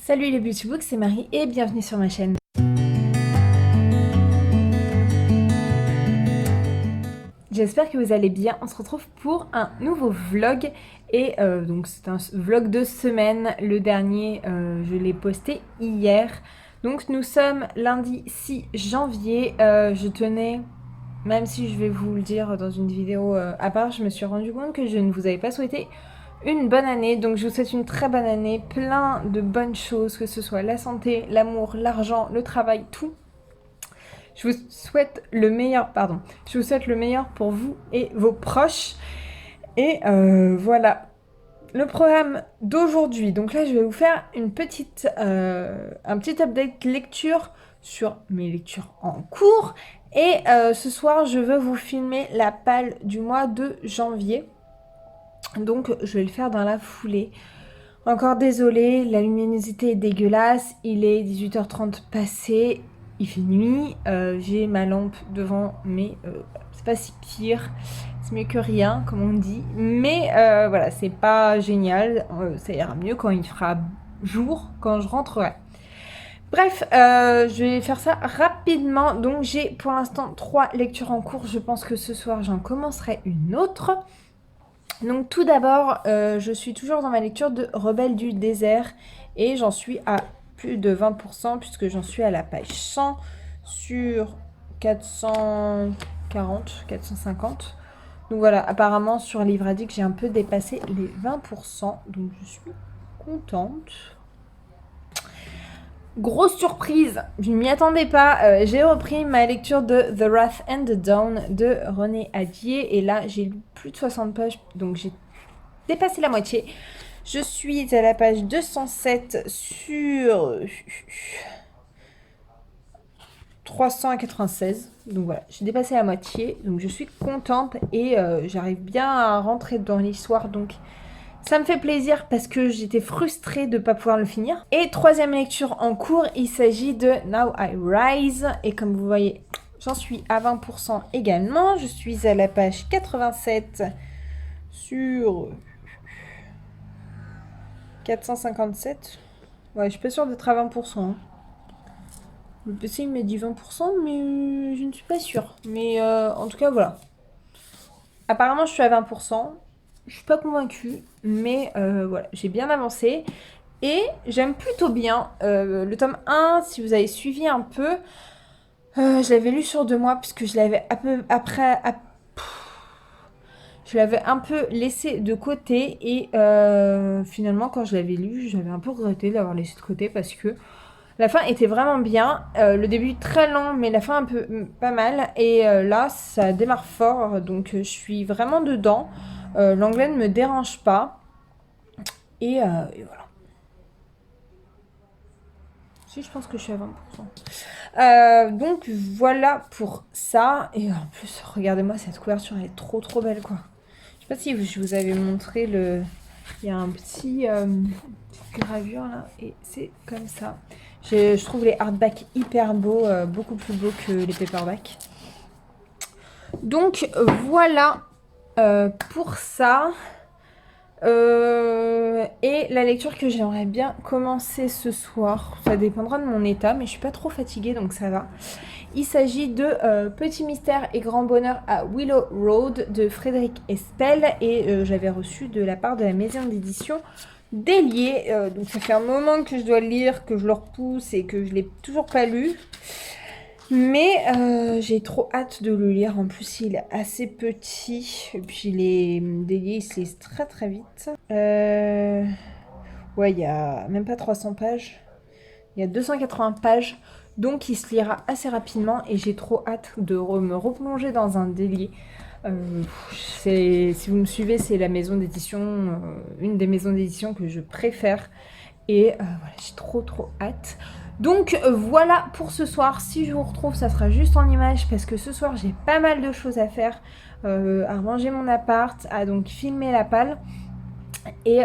Salut les Beautybooks, c'est Marie et bienvenue sur ma chaîne. J'espère que vous allez bien. On se retrouve pour un nouveau vlog et donc c'est un vlog de semaine. Le dernier, je l'ai posté hier. Donc nous sommes lundi 6 janvier. Je tenais, même si je vais vous le dire dans une vidéo à part, je me suis rendu compte que je ne vous avais pas souhaité une bonne année. Donc je vous souhaite une très bonne année, plein de bonnes choses, que ce soit la santé, l'amour, l'argent, le travail, tout. Je vous souhaite le meilleur, pardon. Je vous souhaite le meilleur pour vous et vos proches. Et voilà le programme d'aujourd'hui. Donc là, je vais vous faire un petit update lecture sur mes lectures en cours. Et ce soir, je veux vous filmer la palle du mois de janvier. Donc, je vais le faire dans la foulée. Encore désolée, la luminosité est dégueulasse. Il est 18h30 passé. Il fait nuit. J'ai ma lampe devant, mais c'est pas si pire. C'est mieux que rien, comme on dit. Mais voilà, c'est pas génial. Ça ira mieux quand il fera jour, quand je rentrerai. Bref, je vais faire ça rapidement. Donc j'ai pour l'instant 3 lectures en cours. Je pense que ce soir, j'en commencerai une autre. Donc tout d'abord, je suis toujours dans ma lecture de Rebelles du désert et j'en suis à plus de 20% puisque j'en suis à la page 100 sur 440, 450. Donc voilà, apparemment sur Livre Addict, j'ai un peu dépassé les 20%, donc je suis contente. Grosse surprise, je ne m'y attendais pas, j'ai repris ma lecture de The Wrath and the Dawn de René Adier et là j'ai lu plus de 60 pages, donc j'ai dépassé la moitié. Je suis à la page 207 sur 396, donc voilà, j'ai dépassé la moitié, donc je suis contente et j'arrive bien à rentrer dans l'histoire, donc ça me fait plaisir parce que j'étais frustrée de ne pas pouvoir le finir. Et troisième lecture en cours, il s'agit de Now I Rise. Et comme vous voyez, j'en suis à 20% également. Je suis à la page 87 sur 457. Ouais, je suis pas sûre d'être à 20%. Hein. Le PC il m'a dit 20%, mais je ne suis pas sûre. Mais en tout cas, voilà. Apparemment, je suis à 20%. Je suis pas convaincue, mais voilà, j'ai bien avancé. Et j'aime plutôt bien le tome 1, si vous avez suivi un peu. Je l'avais lu sur 2 mois, puisque je l'avais je l'avais un peu laissé de côté. Et finalement, quand je l'avais lu, j'avais un peu regretté de l'avoir laissé de côté, parce que la fin était vraiment bien. Le début très lent, mais la fin un peu pas mal. Et là, ça démarre fort, donc je suis vraiment dedans. L'anglais ne me dérange pas. Et voilà. Si, je pense que je suis à 20%. Donc voilà pour ça. Et en plus, regardez-moi, cette couverture, elle est trop trop belle, quoi. Je sais pas si je vous avais montré le... Il y a un petit... petite gravure, là. Et c'est comme ça. Je trouve les hardbacks hyper beaux. Beaucoup plus beaux que les paperbacks. Donc voilà pour ça. Et la lecture que j'aimerais bien commencer ce soir, ça dépendra de mon état, mais je suis pas trop fatiguée donc ça va. Il s'agit de Petit mystère et grand bonheur à Willow Road de Frédéric Espel et j'avais reçu de la part de la maison d'édition Délié. Donc ça fait un moment que je dois le lire, que je le repousse et que je l'ai toujours pas lu. Mais j'ai trop hâte de le lire. En plus, il est assez petit. Et puis, les déliés, ils se lisent très très vite. Ouais, il y a même pas 300 pages. Il y a 280 pages. Donc, il se lira assez rapidement. Et j'ai trop hâte de me replonger dans un délié. Si vous me suivez, c'est la maison d'édition, une des maisons d'édition que je préfère. Et voilà, j'ai trop trop hâte. Donc voilà pour ce soir. Si je vous retrouve, ça sera juste en image parce que ce soir j'ai pas mal de choses à faire, à ranger mon appart, à donc filmer la palle. Et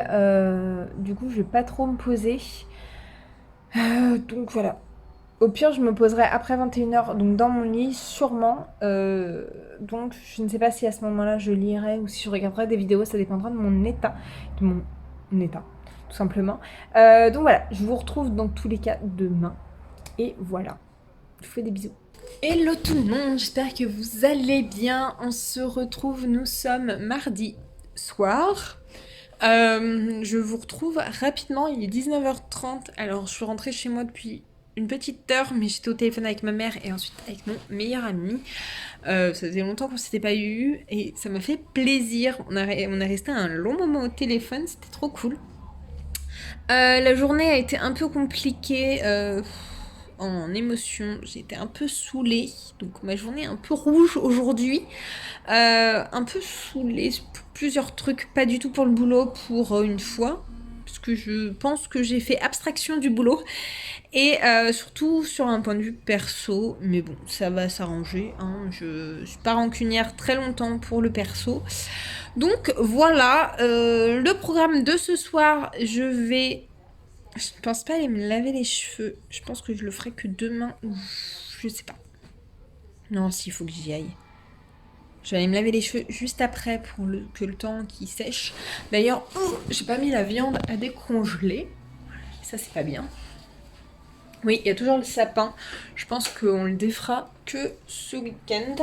du coup je vais pas trop me poser. Donc voilà. Au pire je me poserai après 21h donc dans mon lit sûrement. Donc je ne sais pas si à ce moment-là je lirai ou si je regarderai des vidéos. Ça dépendra de mon état. De mon état. tout simplement. Donc voilà, je vous retrouve dans tous les cas demain. Et voilà, je vous fais des bisous. Hello tout le monde, j'espère que vous allez bien. On se retrouve, nous sommes mardi soir. Je vous retrouve rapidement, il est 19h30. Alors je suis rentrée chez moi depuis une petite heure, mais j'étais au téléphone avec ma mère et ensuite avec mon meilleur ami. Ça faisait longtemps qu'on s'était pas eu et ça m'a fait plaisir. On est resté un long moment au téléphone, c'était trop cool. La journée a été un peu compliquée en émotion. J'ai été un peu saoulée, donc ma journée est un peu rouge aujourd'hui. Un peu saoulée pour plusieurs trucs, pas du tout pour le boulot pour une fois, parce que je pense que j'ai fait abstraction du boulot. Et surtout sur un point de vue perso, mais bon, ça va s'arranger, hein. Je suis pas rancunière très longtemps pour le perso. Donc voilà, le programme de ce soir, je pense pas aller me laver les cheveux. Je pense que je le ferai que demain ou je sais pas. Non, si, il faut que j'y aille. Je vais aller me laver les cheveux juste après pour que le temps qui sèche. D'ailleurs, j'ai pas mis la viande à décongeler. Ça, c'est pas bien. Oui, il y a toujours le sapin. Je pense qu'on le défera que ce week-end.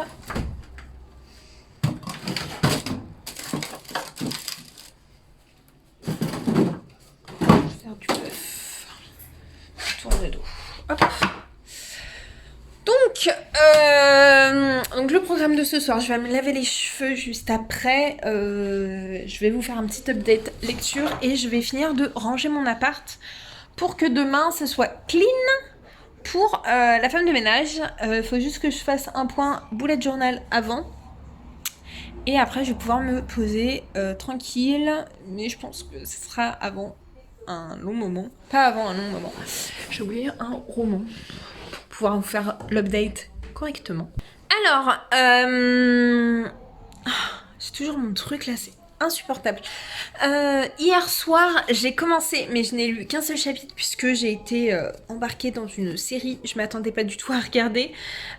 Faire du bœuf. Tourne le dos. Hop. Donc le programme de ce soir, je vais me laver les cheveux juste après. Je vais vous faire un petit update lecture et je vais finir de ranger mon appart pour que demain ce soit clean pour la femme de ménage. Il faut juste que je fasse un point bullet journal avant. Et après je vais pouvoir me poser tranquille. Mais je pense que ce sera avant un long moment. Pas avant un long moment. J'ai oublié un roman pour pouvoir vous faire l'update correctement. Alors, j'ai toujours mon truc là, c'est insupportable. Hier soir, j'ai commencé, mais je n'ai lu qu'un seul chapitre puisque j'ai été embarquée dans une série. Je m'attendais pas du tout à regarder.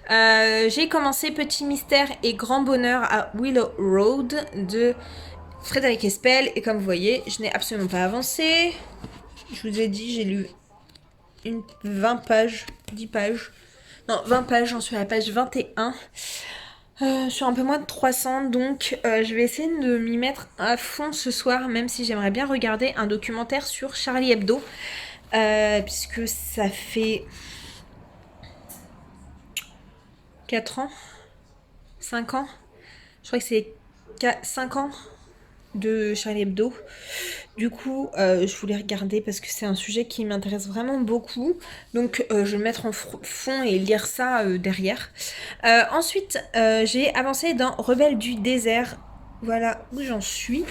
J'ai commencé Petit Mystère et Grand Bonheur à Willow Road de Frédéric Espel. Et comme vous voyez, je n'ai absolument pas avancé. Je vous ai dit, j'ai lu 20 pages, 10 pages. Non, 20 pages, j'en suis à la page 21. Sur un peu moins de 300, donc je vais essayer de m'y mettre à fond ce soir, même si j'aimerais bien regarder un documentaire sur Charlie Hebdo, puisque ça fait 4 ans, 5 ans, je crois que c'est 5 ans de Charlie Hebdo. Du coup, je voulais regarder parce que c'est un sujet qui m'intéresse vraiment beaucoup. Donc, je vais le mettre en fond et lire ça derrière. Ensuite, j'ai avancé dans Rebelle du désert. Voilà où j'en suis.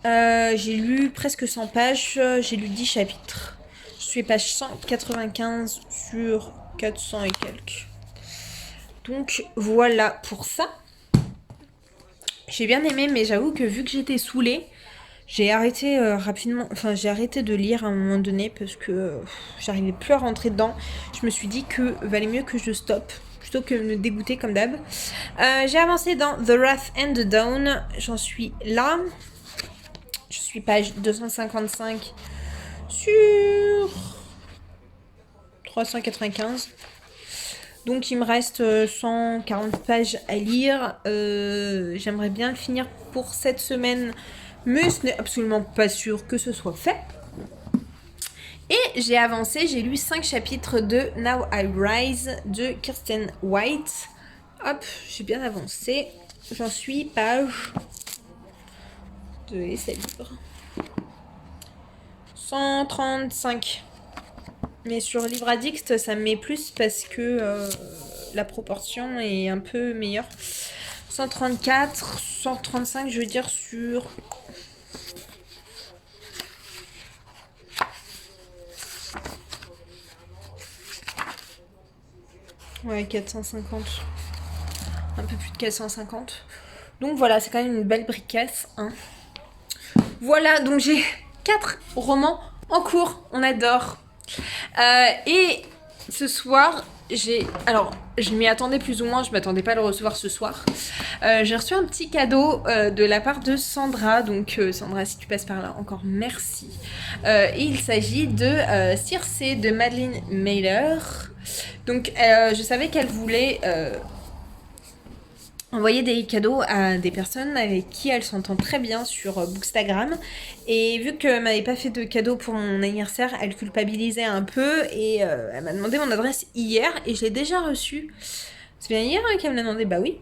J'ai lu presque 100 pages. J'ai lu 10 chapitres. Je suis page 195 sur 400 et quelques. Donc, voilà pour ça. J'ai bien aimé, mais j'avoue que vu que j'étais saoulée, j'ai arrêté rapidement, enfin j'ai arrêté de lire à un moment donné parce que j'arrivais plus à rentrer dedans. Je me suis dit que valait mieux que je stoppe plutôt que de me dégoûter comme d'hab. J'ai avancé dans The Wrath and the Dawn, j'en suis là. Je suis page 255 sur 395. Donc il me reste 140 pages à lire. J'aimerais bien le finir pour cette semaine, mais ce n'est absolument pas sûr que ce soit fait. Et j'ai avancé, j'ai lu 5 chapitres de Now I Rise de Kirsten White. Hop, j'ai bien avancé. J'en suis page de l'essai libre 135. Mais sur Livre Addict, ça me met plus parce que la proportion est un peu meilleure. 134, 135, je veux dire sur... Ouais, 450. Un peu plus de 450. Donc voilà, c'est quand même une belle bricasse, hein. Voilà, donc j'ai 4 romans en cours. On adore. Et Ce soir, alors, je m'y attendais plus ou moins, je m'attendais pas à le recevoir ce soir. J'ai reçu un petit cadeau de la part de Sandra. Donc, Sandra, si tu passes par là, encore merci. Et il s'agit de Circe de Madeleine Mailer. Donc, je savais qu'elle voulait envoyer des cadeaux à des personnes avec qui elle s'entend très bien sur Bookstagram. Et vu qu'elle m'avait pas fait de cadeau pour mon anniversaire, elle culpabilisait un peu et elle m'a demandé mon adresse hier et je l'ai déjà reçue. C'est bien hier qu'elle me l'a demandé, bah oui.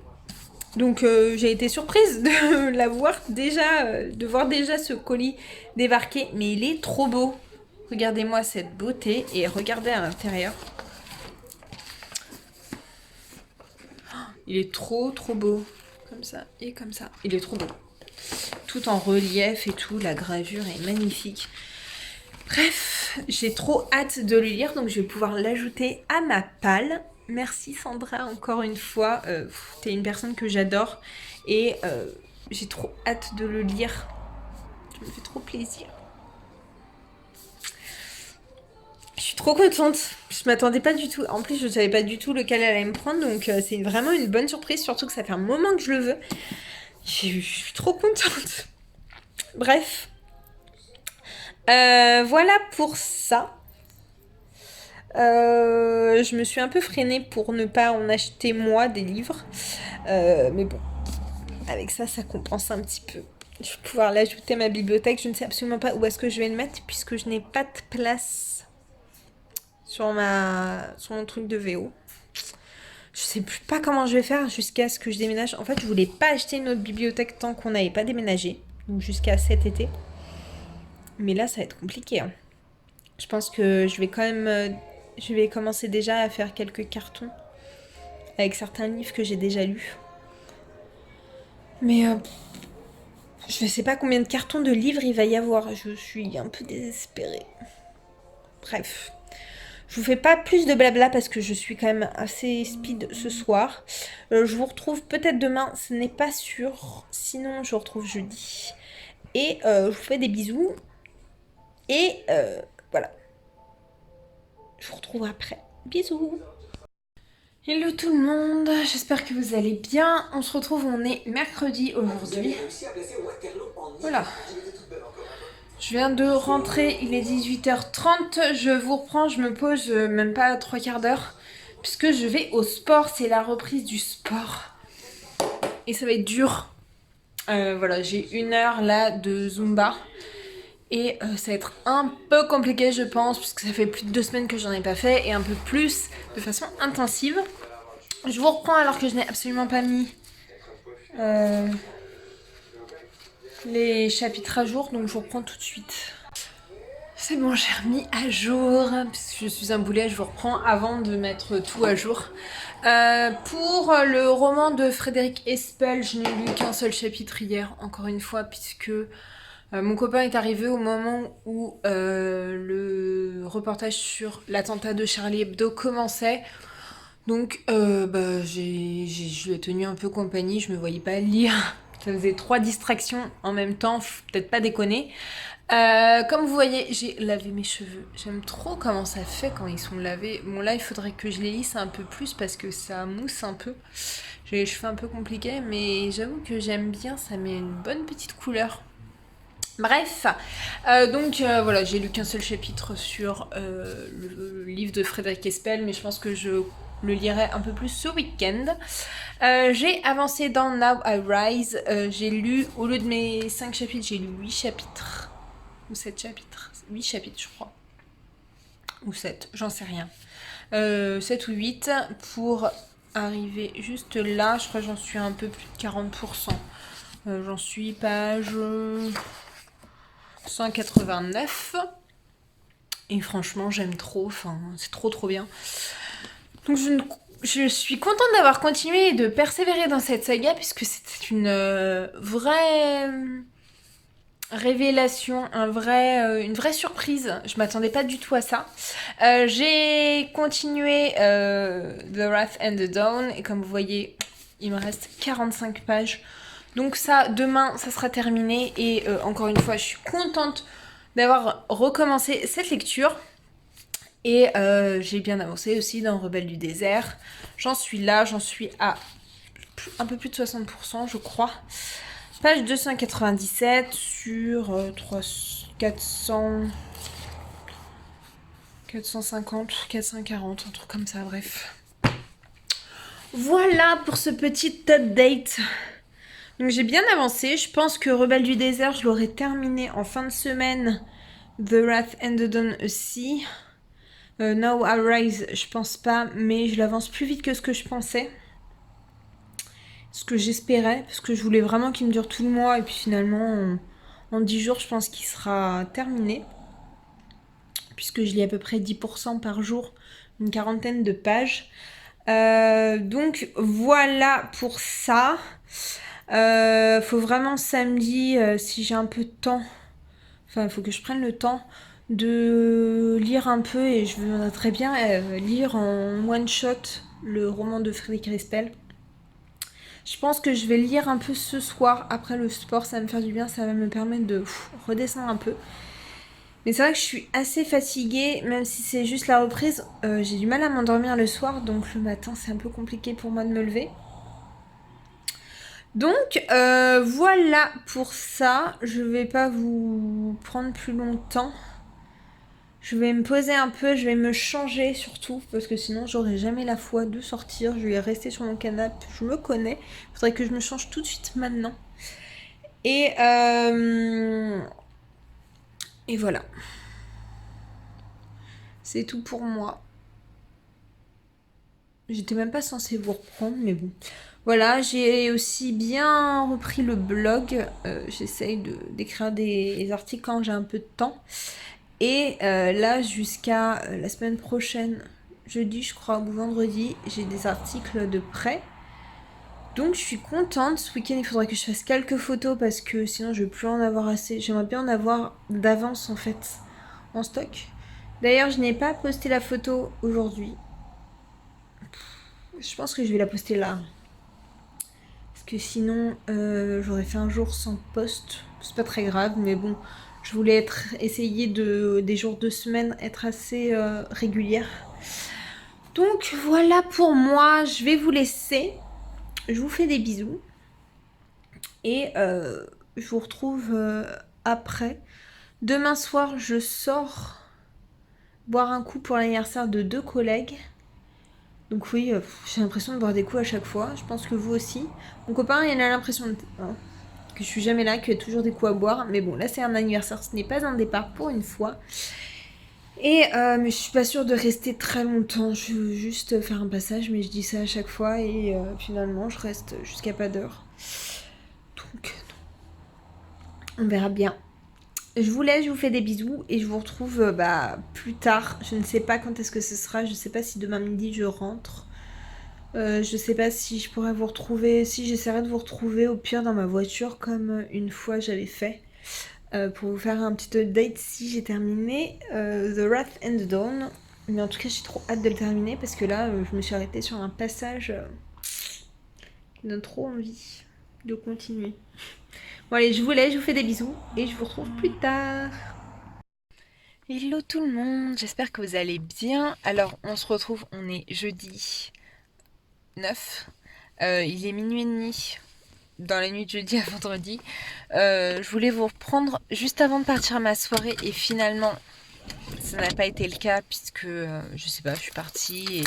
Donc j'ai été surprise de la voir déjà, de voir déjà ce colis débarquer. Mais il est trop beau. Regardez-moi cette beauté et regardez à l'intérieur. Il est trop beau. Comme ça et comme ça. Il est trop beau. Tout en relief et tout. La gravure est magnifique. Bref, j'ai trop hâte de le lire. Donc je vais pouvoir l'ajouter à ma palle. Merci Sandra encore une fois. T'es une personne que j'adore. Et j'ai trop hâte de le lire. Ça me fait trop plaisir. Je suis trop contente. Je m'attendais pas du tout. En plus, je savais pas du tout lequel elle allait me prendre. Donc, c'est vraiment une bonne surprise. Surtout que ça fait un moment que je le veux. Je suis trop contente. Bref. Voilà pour ça. Je me suis un peu freinée pour ne pas en acheter moi des livres. Mais bon. Avec ça, ça compense un petit peu. Je vais pouvoir l'ajouter à ma bibliothèque. Je ne sais absolument pas où est-ce que je vais le mettre. Puisque je n'ai pas de place sur mon truc de VO. Je sais plus pas comment je vais faire jusqu'à ce que je déménage. En fait, je voulais pas acheter une autre bibliothèque tant qu'on n'avait pas déménagé. Donc jusqu'à cet été. Mais là, ça va être compliqué. Hein. Je pense que je vais quand même... je vais commencer déjà à faire quelques cartons. Avec certains livres que j'ai déjà lus. Mais... je sais pas combien de cartons de livres il va y avoir. Je suis un peu désespérée. Bref. Je vous fais pas plus de blabla parce que je suis quand même assez speed ce soir. Je vous retrouve peut-être demain, ce n'est pas sûr. Sinon, je vous retrouve jeudi. Et je vous fais des bisous. Et voilà. Je vous retrouve après. Bisous. Hello tout le monde, j'espère que vous allez bien. On se retrouve, on est mercredi aujourd'hui. Voilà. Je viens de rentrer, il est 18h30, je vous reprends, je me pose même pas 3 quarts d'heure. Puisque je vais au sport, c'est la reprise du sport. Et ça va être dur. Voilà, j'ai 1 heure là de Zumba. Et ça va être un peu compliqué je pense, puisque ça fait plus de 2 semaines que j'en ai pas fait. Et un peu plus de façon intensive. Je vous reprends alors que je n'ai absolument pas mis les chapitres à jour. Donc je vous reprends tout de suite. C'est bon, j'ai remis à jour, parce que je suis un boulet, je vous reprends avant de mettre tout à jour. Pour le roman de Frédéric Espel, je n'ai lu qu'un seul chapitre hier, encore une fois, puisque mon copain est arrivé au moment où le reportage sur l'attentat de Charlie Hebdo commençait. Donc je lui ai tenu un peu compagnie, je me voyais pas lire. Ça faisait 3 distractions en même temps, faut peut-être pas déconner. Comme vous voyez, j'ai lavé mes cheveux. J'aime trop comment ça fait quand ils sont lavés. Bon là, il faudrait que je les lisse un peu plus parce que ça mousse un peu. J'ai les cheveux un peu compliqués, mais j'avoue que j'aime bien, ça met une bonne petite couleur. Bref, voilà, j'ai lu qu'un seul chapitre sur le livre de Frédéric Espel, mais je pense que je le lirai un peu plus ce week-end. J'ai avancé dans Now I Rise. J'ai lu, au lieu de mes 5 chapitres, j'ai lu 8 chapitres. Ou 7 chapitres. 8 chapitres, je crois. Ou 7, j'en sais rien. 7 ou 8 pour arriver juste là. Je crois que j'en suis un peu plus de 40%. J'en suis page 189. Et franchement, j'aime trop. Enfin, c'est trop bien. Donc je suis contente d'avoir continué et de persévérer dans cette saga puisque c'était une vraie révélation, une vraie surprise. Je m'attendais pas du tout à ça. J'ai continué The Wrath and the Dawn et comme vous voyez, il me reste 45 pages. Donc ça, demain, ça sera terminé et encore une fois, je suis contente d'avoir recommencé cette lecture. Et j'ai bien avancé aussi dans Rebelle du désert. J'en suis là, j'en suis à un peu plus de 60%, je crois. Page 297 sur 400, 450, 440, un truc comme ça, bref. Voilà pour ce petit update. Donc j'ai bien avancé. Je pense que Rebelle du désert, je l'aurai terminé en fin de semaine. The Wrath and the Dawn aussi. Now I Rise, je pense pas, mais je l'avance plus vite que ce que je pensais. Ce que j'espérais, parce que je voulais vraiment qu'il me dure tout le mois, et puis finalement, en 10 jours, je pense qu'il sera terminé. Puisque je lis à peu près 10% par jour, une quarantaine de pages. Donc voilà pour ça. Faut vraiment samedi, si j'ai un peu de temps, enfin il faut que je prenne le temps de lire un peu, et je voudrais très bien lire en one shot le roman de Frédéric Rispel. Je pense que je vais lire un peu ce soir après le sport, ça va me faire du bien, ça va me permettre de redescendre un peu. Mais c'est vrai que je suis assez fatiguée, même si c'est juste la reprise. J'ai du mal à m'endormir le soir, donc le matin c'est un peu compliqué pour moi de me lever. Donc voilà pour ça. Je vais pas vous prendre plus longtemps. Je vais me poser un peu, je vais me changer surtout, parce que sinon j'aurai jamais la foi de sortir. Je vais rester sur mon canapé, je me connais. Il faudrait que je me change tout de suite maintenant. Et voilà. C'est tout pour moi. J'étais même pas censée vous reprendre, mais bon. Voilà, j'ai aussi bien repris le blog. J'essaye d'écrire des articles quand j'ai un peu de temps. Et là, jusqu'à la semaine prochaine, jeudi, je crois, ou vendredi, j'ai des articles de prêt. Donc, je suis contente. Ce week-end, il faudrait que je fasse quelques photos parce que sinon, je vais plus en avoir assez. J'aimerais bien en avoir d'avance, en fait, en stock. D'ailleurs, je n'ai pas posté la photo aujourd'hui. Je pense que je vais la poster là. Parce que sinon, j'aurais fait un jour sans post. C'est pas très grave, mais bon, je voulais essayer des jours de semaine être assez régulière. Donc voilà pour moi, je vais vous laisser. Je vous fais des bisous. Et je vous retrouve après. Demain soir, je sors boire un coup pour l'anniversaire de 2 collègues. Donc oui, j'ai l'impression de boire des coups à chaque fois. Je pense que vous aussi. Mon copain, il a l'impression que je suis jamais là, qu'il y a toujours des coups à boire. Mais bon, là c'est un anniversaire, ce n'est pas un départ pour une fois. Et mais je suis pas sûre de rester très longtemps. Je veux juste faire un passage, mais je dis ça à chaque fois et finalement je reste jusqu'à pas d'heure. Donc on verra bien. Je vous laisse, je vous fais des bisous et je vous retrouve plus tard. Je ne sais pas quand est-ce que ce sera. Je ne sais pas si demain midi je rentre. Je sais pas si je pourrais vous retrouver, si j'essaierai de vous retrouver au pire dans ma voiture comme une fois j'avais fait. Pour vous faire un petit update si j'ai terminé The Wrath and the Dawn. Mais en tout cas j'ai trop hâte de le terminer parce que là je me suis arrêtée sur un passage qui donne trop envie de continuer. Bon allez, je vous laisse, je vous fais des bisous et je vous retrouve plus tard. Hello tout le monde, j'espère que vous allez bien. Alors on se retrouve, on est jeudi 9. Il est minuit et demi dans la nuit de jeudi à vendredi. Je voulais vous reprendre juste avant de partir à ma soirée et finalement ça n'a pas été le cas puisque je sais pas, je suis partie et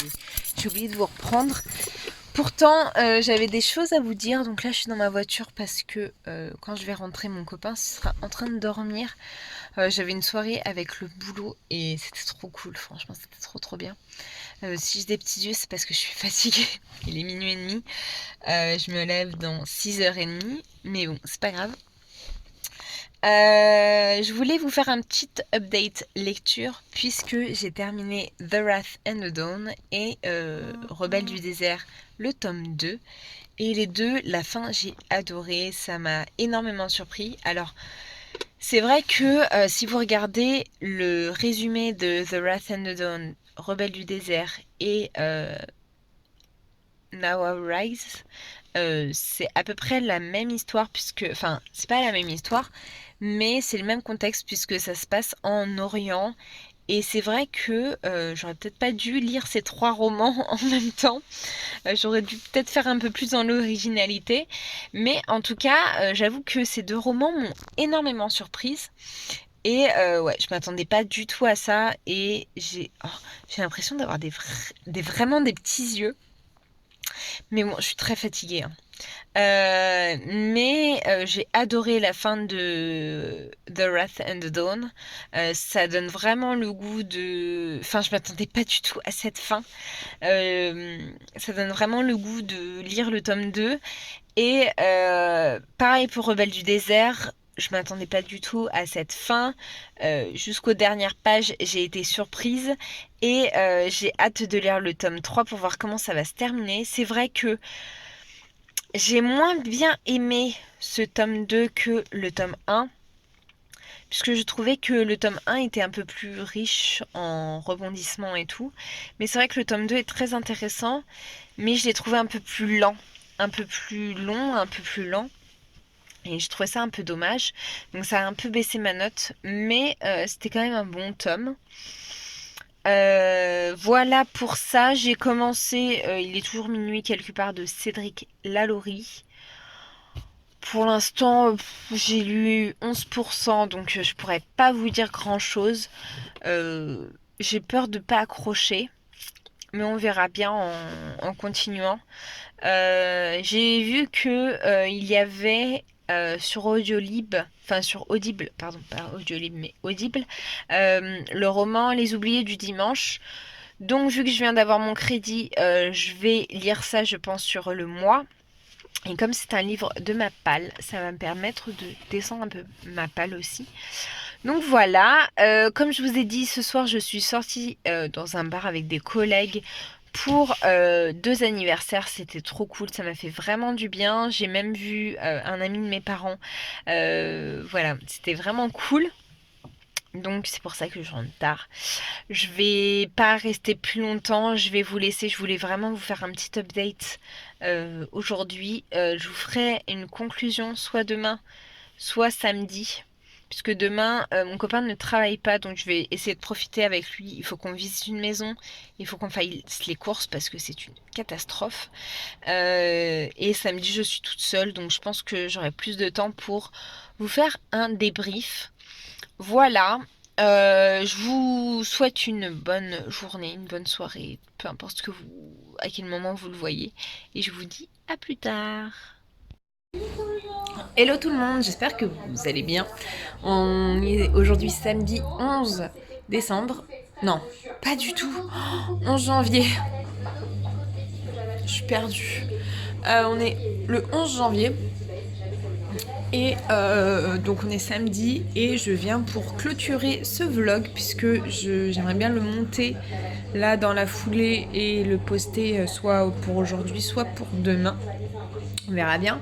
j'ai oublié de vous reprendre. Pourtant j'avais des choses à vous dire, donc là je suis dans ma voiture parce que quand je vais rentrer mon copain sera en train de dormir. J'avais une soirée avec le boulot et c'était trop cool, franchement c'était trop bien. Si j'ai des petits yeux c'est parce que je suis fatiguée, il est minuit et demi. Je me lève dans 6h30, mais bon, c'est pas grave. Je voulais vous faire un petit update lecture puisque j'ai terminé The Wrath and the Dawn et Rebelle du désert, le tome 2. Et les deux, la fin, j'ai adoré, ça m'a énormément surpris. Alors, c'est vrai que si vous regardez le résumé de The Wrath and the Dawn, Rebelle du désert et Now I Rise, c'est à peu près la même histoire puisque, enfin, c'est pas la même histoire, mais c'est le même contexte puisque ça se passe en Orient Et c'est vrai que j'aurais peut-être pas dû lire ces 3 romans en même temps. J'aurais dû peut-être faire un peu plus dans l'originalité. Mais en tout cas, j'avoue que ces 2 romans m'ont énormément surprise. Et ouais, je m'attendais pas du tout à ça. Et j'ai l'impression d'avoir vraiment des petits yeux. Mais bon, je suis très fatiguée, hein. Mais j'ai adoré la fin de The Wrath and the Dawn. Ça donne vraiment le goût de... Enfin, je m'attendais pas du tout à cette fin. Ça donne vraiment le goût de lire le tome 2. Et pareil pour Rebelle du désert. Je m'attendais pas du tout à cette fin. Jusqu'aux dernières pages, j'ai été surprise. Et j'ai hâte de lire le tome 3 pour voir comment ça va se terminer. C'est vrai que j'ai moins bien aimé ce tome 2 que le tome 1, puisque je trouvais que le tome 1 était un peu plus riche en rebondissements et tout. Mais c'est vrai que le tome 2 est très intéressant, mais je l'ai trouvé un peu plus lent, un peu plus long, un peu plus lent. Et je trouvais ça un peu dommage. Donc ça a un peu baissé ma note, mais c'était quand même un bon tome. Voilà pour ça, j'ai commencé Il est toujours minuit quelque part de Cédric Lalaurie. Pour l'instant, j'ai lu 11%, donc je pourrais pas vous dire grand-chose. J'ai peur de pas accrocher, mais on verra bien en continuant. J'ai vu que il y avait sur Audiolib, enfin sur Audible, pardon, pas Audiolib, mais Audible, le roman Les Oubliés du dimanche. Donc vu que je viens d'avoir mon crédit, je vais lire ça, je pense, sur le mois. Et comme c'est un livre de ma palle, ça va me permettre de descendre un peu ma palle aussi. Donc voilà, comme je vous ai dit, ce soir je suis sortie dans un bar avec des collègues pour 2 anniversaires. C'était trop cool, ça m'a fait vraiment du bien. J'ai même vu un ami de mes parents. Voilà, c'était vraiment cool. Donc c'est pour ça que je rentre tard. Je vais pas rester plus longtemps, je vais vous laisser. Je voulais vraiment vous faire un petit update aujourd'hui. Je vous ferai une conclusion soit demain, soit samedi. Puisque demain, mon copain ne travaille pas, donc je vais essayer de profiter avec lui. Il faut qu'on visite une maison, il faut qu'on fasse les courses parce que c'est une catastrophe. Et samedi, je suis toute seule, donc je pense que j'aurai plus de temps pour vous faire un débrief. Voilà. Je vous souhaite une bonne journée, une bonne soirée, peu importe à quel moment vous le voyez. Et je vous dis à plus tard. Hello tout le monde, j'espère que vous allez bien. On est aujourd'hui samedi 11 décembre. Non, pas du tout. 11 janvier. Je suis perdue. On est le 11 janvier. Et donc on est samedi et je viens pour clôturer ce vlog puisque j'aimerais bien le monter là dans la foulée et le poster soit pour aujourd'hui soit pour demain. On verra bien.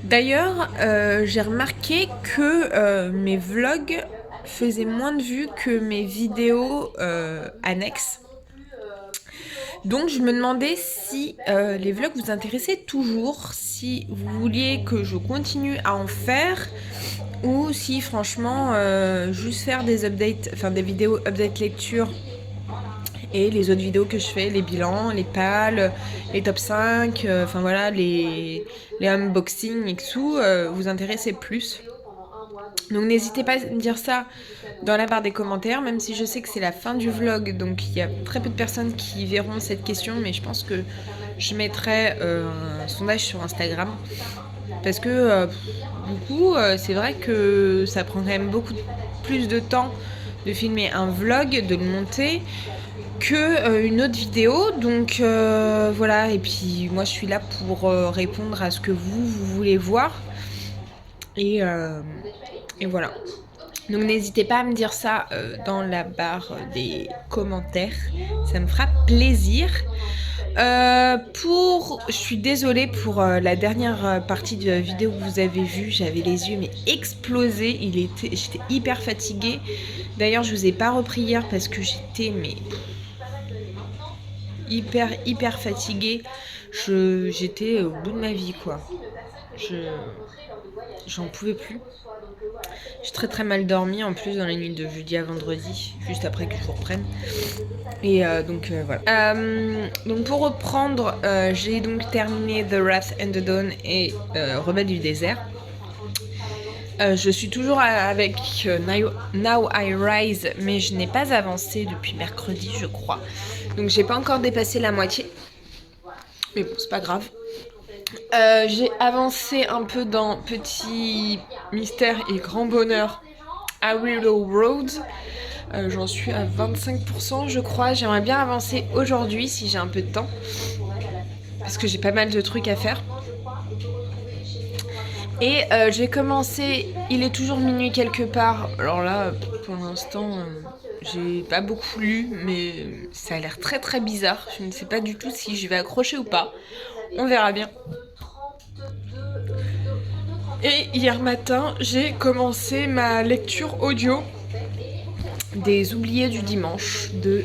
D'ailleurs, j'ai remarqué que mes vlogs faisaient moins de vues que mes vidéos annexes. Donc je me demandais si les vlogs vous intéressaient toujours, si vous vouliez que je continue à en faire ou si franchement juste faire des updates, enfin des vidéos update lecture et les autres vidéos que je fais, les bilans, les pals, les top 5, enfin voilà, les unboxings et tout, vous intéressez plus. Donc n'hésitez pas à me dire ça dans la barre des commentaires, même si je sais que c'est la fin du vlog, donc il y a très peu de personnes qui verront cette question, mais je pense que je mettrai un sondage sur Instagram. Parce que du coup, c'est vrai que ça prend quand même beaucoup plus de temps de filmer un vlog, de le monter, que une autre vidéo. Donc voilà, et puis moi je suis là pour répondre à ce que vous voulez voir. Et voilà. Donc n'hésitez pas à me dire ça dans la barre des commentaires, ça me fera plaisir. Je suis désolée pour la dernière partie de la vidéo que vous avez vue, j'avais les yeux mais explosés, j'étais hyper fatiguée. D'ailleurs je vous ai pas repris hier parce que j'étais mais hyper fatiguée. J'étais au bout de ma vie quoi. J'en pouvais plus. J'ai très très mal dormi en plus dans la nuit de jeudi à vendredi, juste après que je vous reprenne. Et donc voilà. Donc pour reprendre, j'ai donc terminé The Wrath and the Dawn et Rebelle du désert. Je suis toujours avec Now I Rise, mais je n'ai pas avancé depuis mercredi, je crois. Donc j'ai pas encore dépassé la moitié. Mais bon, c'est pas grave. J'ai avancé un peu dans Petit Mystère et Grand Bonheur à Willow Road. J'en suis à 25% je crois. J'aimerais bien avancer aujourd'hui si j'ai un peu de temps. Parce que j'ai pas mal de trucs à faire. Et j'ai commencé, il est toujours minuit quelque part. Alors là, pour l'instant, j'ai pas beaucoup lu, mais ça a l'air très très bizarre. Je ne sais pas du tout si je vais accrocher ou pas. On verra bien. Et hier matin, j'ai commencé ma lecture audio des Oubliés du dimanche de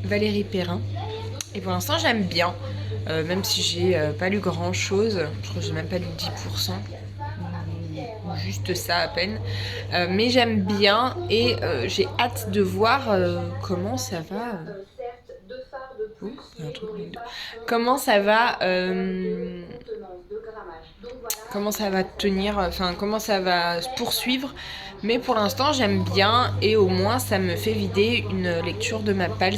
Valérie Perrin. Et pour l'instant, j'aime bien, même si j'ai pas lu grand chose. Je crois que j'ai même pas lu 10%. Juste ça à peine, mais j'aime bien et j'ai hâte de voir comment ça va. Comment ça va comment ça va tenir, enfin comment ça va se poursuivre. Mais pour l'instant j'aime bien et au moins ça me fait vider une lecture de ma palle.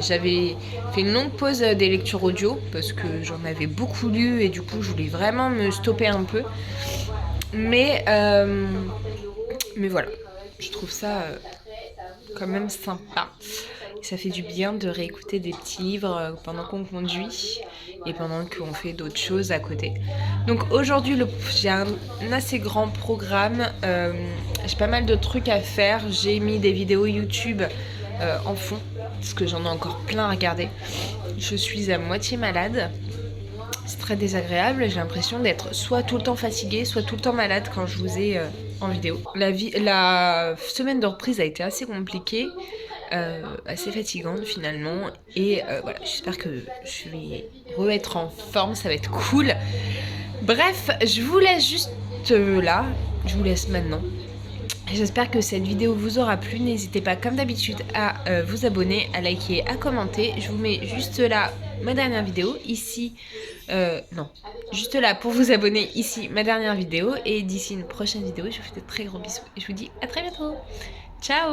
J'avais fait une longue pause des lectures audio parce que j'en avais beaucoup lu et du coup je voulais vraiment me stopper un peu. Mais voilà, je trouve ça quand même sympa. Et ça fait du bien de réécouter des petits livres pendant qu'on conduit et pendant qu'on fait d'autres choses à côté. Donc aujourd'hui, j'ai un assez grand programme. J'ai pas mal de trucs à faire. J'ai mis des vidéos YouTube en fond parce que j'en ai encore plein à regarder. Je suis à moitié malade. C'est très désagréable, j'ai l'impression d'être soit tout le temps fatiguée, soit tout le temps malade quand je vous ai en vidéo. La semaine de reprise a été assez compliquée, assez fatigante finalement. Et voilà, j'espère que je vais re-être en forme, ça va être cool. Bref, je vous laisse juste là, je vous laisse maintenant. J'espère que cette vidéo vous aura plu. N'hésitez pas comme d'habitude à vous abonner, à liker, à commenter. Je vous mets juste là ma dernière vidéo. Ici, non, juste là pour vous abonner. Ici ma dernière vidéo. Et d'ici une prochaine vidéo, je vous fais de très gros bisous. Et je vous dis à très bientôt. Ciao!